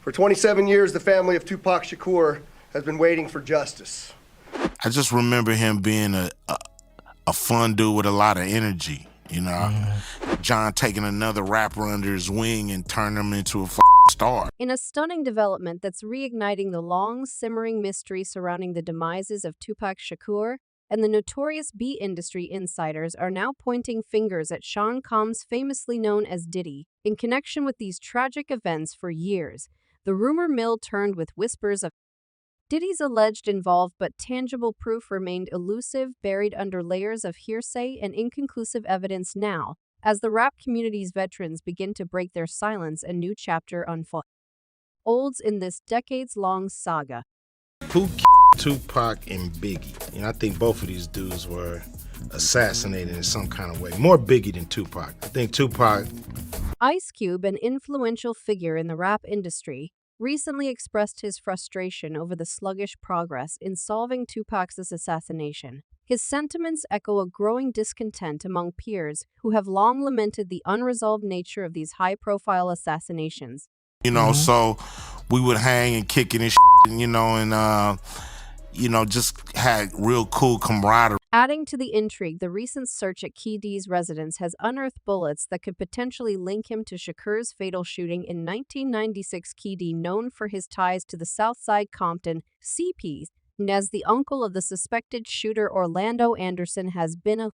For 27 years, the family of Tupac Shakur has been waiting for justice. I just remember him being a fun dude with a lot of energy, you know. John taking another rapper under his wing and turning him into a star. In a stunning development that's reigniting the long-simmering mystery surrounding the demises of Tupac Shakur, and the notorious beat industry insiders are now pointing fingers at Sean Combs, famously known as Diddy. In connection with these tragic events for years, the rumor mill turned with whispers of Diddy's alleged involvement, but tangible proof remained elusive, buried under layers of hearsay and inconclusive evidence. Now, as the rap community's veterans begin to break their silence, a new chapter unfolds in this decades-long saga. Who Tupac and Biggie? You know, I think both of these dudes were assassinated in some kind of way. More Biggie than Tupac. I think Tupac... Ice Cube, an influential figure in the rap industry, recently expressed his frustration over the sluggish progress in solving Tupac's assassination. His sentiments echo a growing discontent among peers who have long lamented the unresolved nature of these high-profile assassinations. You know, so we would hang and kick it and you know, and, you know, just had real cool camaraderie. Adding to the intrigue, the recent search at Key D's residence has unearthed bullets that could potentially link him to Shakur's fatal shooting in 1996. Key D, known for his ties to the Southside Compton CPs, and as the uncle of the suspected shooter Orlando Anderson, has been a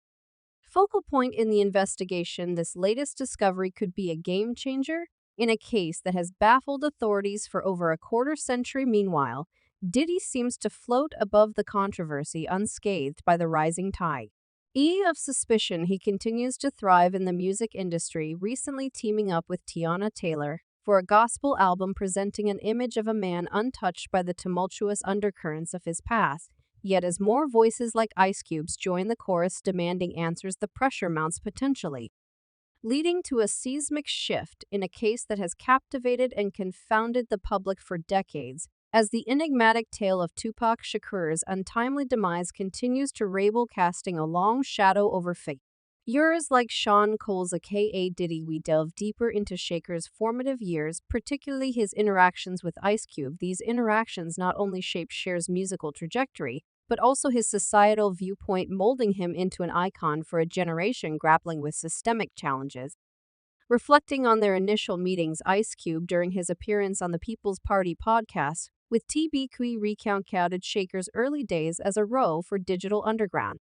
focal point in the investigation. This latest discovery could be a game changer in a case that has baffled authorities for over a quarter century. Meanwhile, Diddy seems to float above the controversy, unscathed by the rising tide. Of suspicion, he continues to thrive in the music industry, recently teaming up with Tiana Taylor for a gospel album presenting an image of a man untouched by the tumultuous undercurrents of his past. Yet as more voices like Ice Cube's join the chorus demanding answers, the pressure mounts, potentially leading to a seismic shift in a case that has captivated and confounded the public for decades. As the enigmatic tale of Tupac Shakur's untimely demise continues to rabble, casting a long shadow over fate. Yours like Sean Combs aka Diddy, we delve deeper into Shakur's formative years, particularly his interactions with Ice Cube. These interactions not only shaped Cher's musical trajectory, but also his societal viewpoint, molding him into an icon for a generation grappling with systemic challenges. Reflecting on their initial meetings, Ice Cube, during his appearance on the People's Party podcast with TBQ, recounted Shakur's early days as a row for Digital Underground.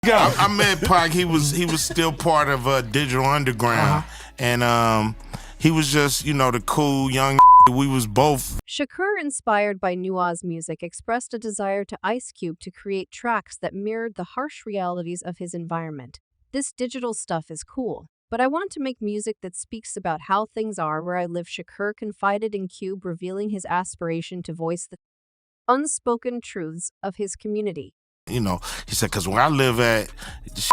I met Pac. He was still part of Digital Underground, and he was just, you know, the cool young. We was both. Shakur, inspired by Nua's music, expressed a desire to Ice Cube to create tracks that mirrored the harsh realities of his environment. This digital stuff is cool, but I want to make music that speaks about how things are where I live, Shakur confided in Cube, revealing his aspiration to voice the unspoken truths of his community. You know, he said, because where I live at, the is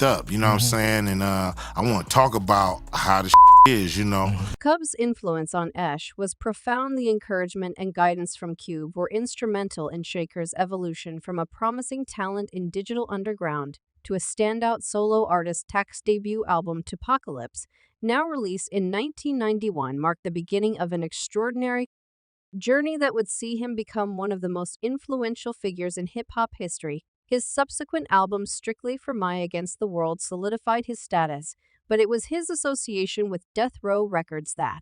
up, you know what I'm saying? And I want to talk about how the is, you know. Cub's influence on Esh was profound. The encouragement and guidance from Cube were instrumental in Shakur's evolution from a promising talent in Digital Underground to a standout solo artist. Tak's debut album, Tupacalypse, now released in 1991, marked the beginning of an extraordinary journey that would see him become one of the most influential figures in hip-hop history. His subsequent album, Strictly for My Against the World, solidified his status, but it was his association with Death Row Records that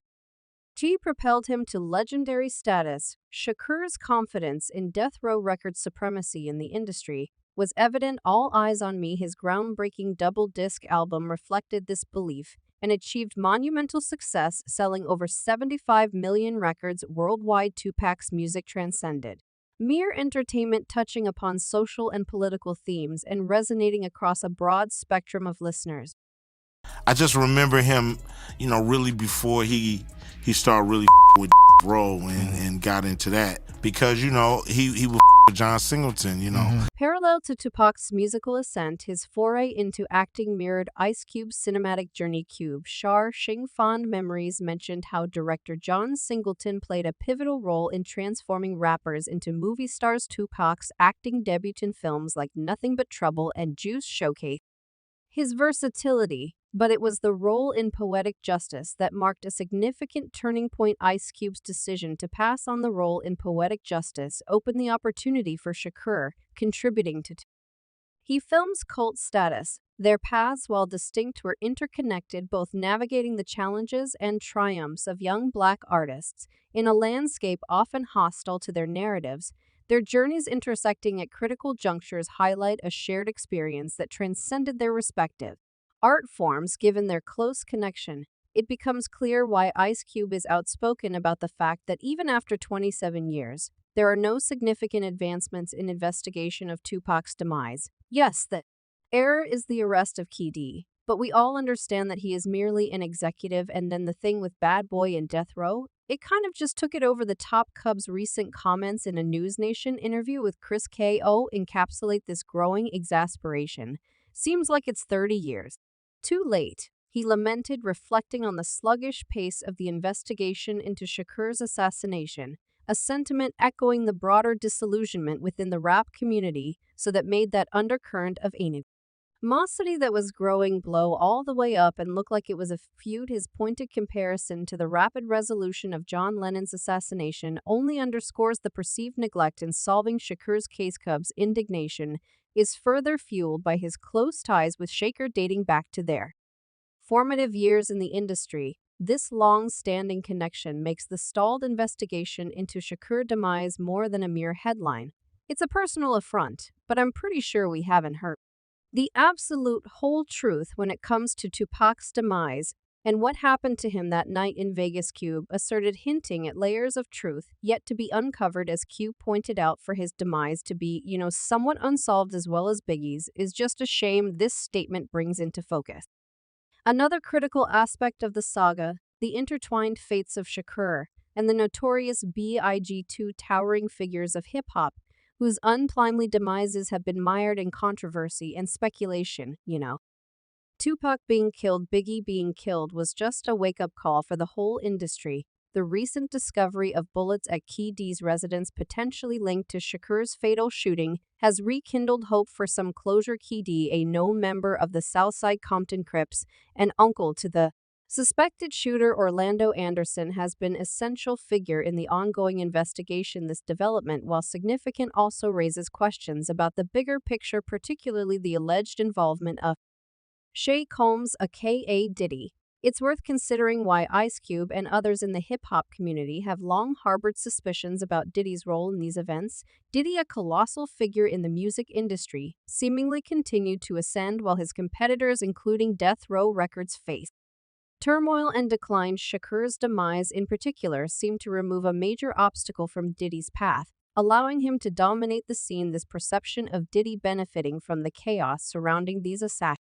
propelled him to legendary status. Shakur's confidence in Death Row Records' supremacy in the industry was evident. All Eyes on Me, his groundbreaking double-disc album, reflected this belief and achieved monumental success, selling over 75 million records worldwide. Tupac's music transcended mere entertainment, touching upon social and political themes and resonating across a broad spectrum of listeners. I just remember him, you know, really before he started really with roll and got into that, because, you know, he was with John Singleton, you know. Parallel to Tupac's musical ascent, his foray into acting mirrored Ice Cube's cinematic journey. Cube Shing Fond Memories mentioned how director John Singleton played a pivotal role in transforming rappers into movie stars. Tupac's acting debut in films like Nothing But Trouble and Juice showcased his versatility, But it was the role in poetic justice that marked a significant turning point. Ice Cube's decision to pass on the role in poetic justice opened the opportunity for Shakur, contributing to he films cult status. Their paths, while distinct, were interconnected, both navigating the challenges and triumphs of young black artists in a landscape often hostile to their narratives. Their journeys intersecting at critical junctures highlight a shared experience that transcended their respective art forms. Given their close connection, it becomes clear why Ice Cube is outspoken about the fact that even after 27 years, there are no significant advancements in investigation of Tupac's demise. Yes, the error is the arrest of Key D, but we all understand that he is merely an executive. And then the thing with Bad Boy and Death Row, it kind of just took it over the top. Cub's recent comments in a News Nation interview with Chris K.O. encapsulate this growing exasperation. Seems like it's 30 years too late, he lamented, reflecting on the sluggish pace of the investigation into Shakur's assassination, a sentiment echoing the broader disillusionment within the rap community, so that made that undercurrent of animosity that was growing blow all the way up and look like it was a feud. His pointed comparison to the rapid resolution of John Lennon's assassination only underscores the perceived neglect in solving Shakur's case. Cub's indignation is further fueled by his close ties with Shakur dating back to their formative years in the industry. This long-standing connection makes the stalled investigation into Shakur's demise more than a mere headline. It's a personal affront, but I'm pretty sure we haven't heard the absolute whole truth when it comes to Tupac's demise and what happened to him that night in Vegas. Cube asserted, hinting at layers of truth yet to be uncovered. As Cube pointed out, for his demise to be, somewhat unsolved as well as Biggie's is just a shame. This statement brings into focus another critical aspect of the saga, the intertwined fates of Shakur and the notorious Big, two towering figures of hip-hop whose untimely demises have been mired in controversy and speculation. Tupac being killed, Biggie being killed was just a wake-up call for the whole industry. The recent discovery of bullets at Key D's residence potentially linked to Shakur's fatal shooting has rekindled hope for some closure. Key D, a known member of the Southside Compton Crips and uncle to the suspected shooter Orlando Anderson, has been an essential figure in the ongoing investigation. This development, while significant, also raises questions about the bigger picture, particularly the alleged involvement of Shay Combs, aka Diddy. It's worth considering why Ice Cube and others in the hip-hop community have long harbored suspicions about Diddy's role in these events. Diddy, a colossal figure in the music industry, seemingly continued to ascend while his competitors, including Death Row Records, faced turmoil and decline. Shakur's demise, in particular, seemed to remove a major obstacle from Diddy's path, allowing him to dominate the scene. This perception of Diddy benefiting from the chaos surrounding these assassinations,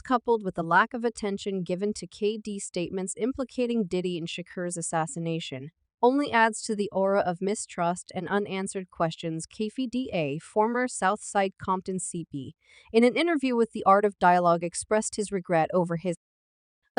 coupled with the lack of attention given to KD statements implicating Diddy in Shakur's assassination, only adds to the aura of mistrust and unanswered questions. Kaffi D.A., former Southside Compton CP, in an interview with The Art of Dialogue, expressed his regret over his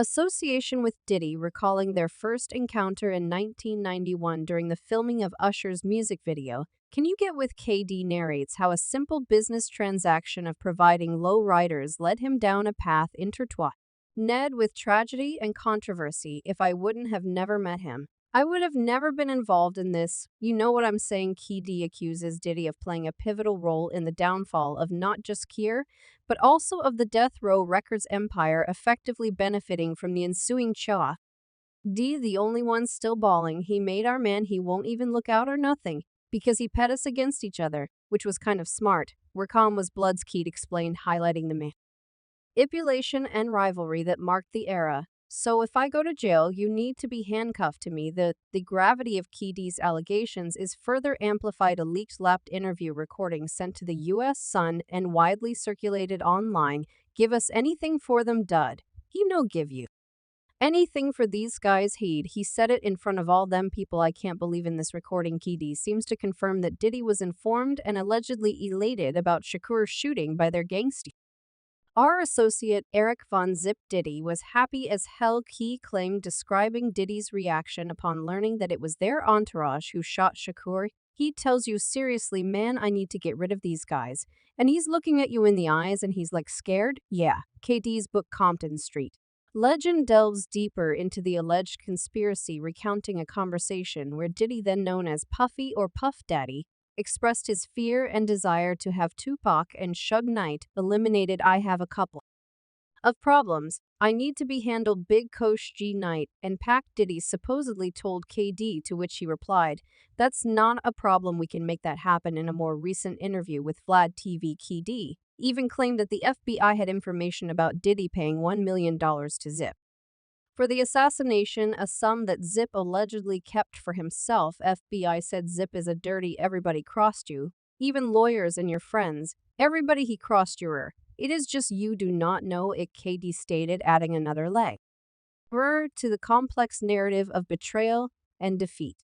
association with Diddy, recalling their first encounter in 1991 during the filming of Usher's music video. Can You Get With? KD narrates how a simple business transaction of providing low riders led him down a path intertwined with tragedy and controversy. If I wouldn't have never met him, I would have never been involved in this. You know what I'm saying? KD accuses Diddy of playing a pivotal role in the downfall of not just Kier, but also of the Death Row Records empire, effectively benefiting from the ensuing chaos. D, the only one still balling, he made our man, he won't even look out or nothing, because he pet us against each other, which was kind of smart. We're calm was Blood's Keat explained, highlighting the manipulation and rivalry that marked the era. So if I go to jail, you need to be handcuffed to me. The gravity of KD's allegations is further amplified. A leaked lapped interview recording sent to the U.S. Sun and widely circulated online. Give us anything for them, dud. He no give you anything for these guys. He said it in front of all them people. I can't believe in this recording. KD seems to confirm that Diddy was informed and allegedly elated about Shakur's shooting by their gangster. Our associate, Eric Von Zip Diddy, was happy as hell, he claimed, describing Diddy's reaction upon learning that it was their entourage who shot Shakur. He tells you, seriously, man, I need to get rid of these guys. And he's looking at you in the eyes and he's like, scared? Yeah. KD's book Compton Street. Legend delves deeper into the alleged conspiracy, recounting a conversation where Diddy, then known as Puffy or Puff Daddy, expressed his fear and desire to have Tupac and Suge Knight eliminated. I have a couple of problems. I need to be handled. Big Coach G Knight and Pac Diddy supposedly told KD, to which he replied, that's not a problem, we can make that happen. In a more recent interview with Vlad TV, KD even claimed that the FBI had information about Diddy paying $1 million to Zip for the assassination, a sum that Zip allegedly kept for himself. FBI said Zip is a dirty everybody crossed you, even lawyers and your friends, everybody he crossed your. It is just you do not know it, KD stated, adding another leg to the complex narrative of betrayal and defeat.